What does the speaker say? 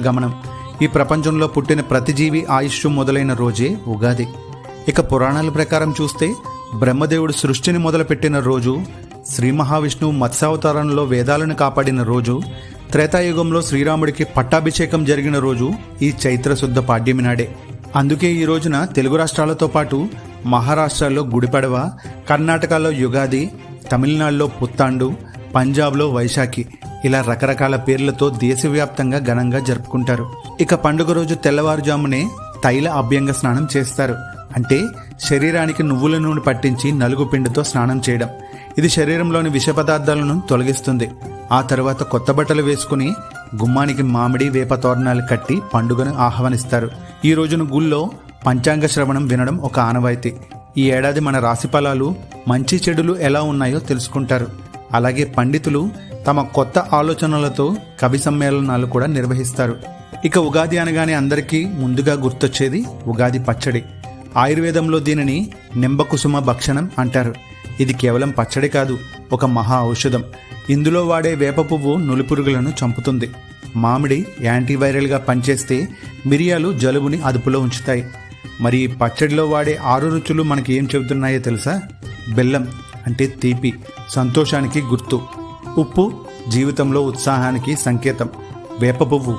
గమనం. ఈ ప్రపంచంలో పుట్టిన ప్రతి జీవి ఆయుష్ మొదలైన రోజే ఉగాది. ఇక పురాణాల ప్రకారం చూస్తే బ్రహ్మదేవుడు సృష్టిని మొదలుపెట్టిన రోజు, శ్రీ మహావిష్ణువు మత్స్యావతారంలో వేదాలను కాపాడిన రోజు, త్రేతాయుగంలో శ్రీరాముడికి పట్టాభిషేకం జరిగిన రోజు ఈ చైత్ర శుద్ధ పాడ్యమి నాడే. అందుకే ఈ రోజున తెలుగు రాష్ట్రాలతో పాటు మహారాష్ట్రలో గుడిపడవ, కర్ణాటకలో యుగాది, తమిళనాడులో పుత్తాండు, పంజాబ్లో వైశాఖి ఇలా రకరకాల పేర్లతో దేశవ్యాప్తంగా ఘనంగా జరుపుకుంటారు. ఇక పండుగ రోజు తెల్లవారుజామునే తైల అభ్యంగ స్నానం చేస్తారు. అంటే శరీరానికి నువ్వుల నూనె పట్టించి నలుగు పిండితో స్నానం చేయడం. ఇది శరీరంలోని విష పదార్థాలను తొలగిస్తుంది. ఆ తర్వాత కొత్త బట్టలు వేసుకుని గుమ్మానికి మామిడి, వేప తోరణాలు కట్టి పండుగను ఆహ్వానిస్తారు. ఈ రోజున గుళ్ళో పంచాంగ శ్రవణం వినడం ఒక ఆనవాయితీ. ఈ ఏడాది మన రాశి ఫలాలు, మంచి చెడులు ఎలా ఉన్నాయో తెలుసుకుంటారు. అలాగే పండితులు తమ కొత్త ఆలోచనలతో కవి సమ్మేళనాలు కూడా నిర్వహిస్తారు. ఇక ఉగాది అనగానే అందరికీ ముందుగా గుర్తొచ్చేది ఉగాది పచ్చడి. ఆయుర్వేదంలో దీనిని నింబకుసుమ భక్షణం అంటారు. ఇది కేవలం పచ్చడి కాదు, ఒక మహా ఔషధం. ఇందులో వాడే వేప పువ్వు నులిపురుగులను చంపుతుంది. మామిడి యాంటీవైరల్గా పనిచేస్తే మిరియాలు జలుబుని అదుపులో ఉంచుతాయి. మరి ఈ పచ్చడిలో వాడే 6 రుచులు మనకి ఏం చెబుతున్నాయో తెలుసా? బెల్లం అంటే తీపి, సంతోషానికి గుర్తు. ఉప్పు జీవితంలో ఉత్సాహానికి సంకేతం. వేప పువ్వు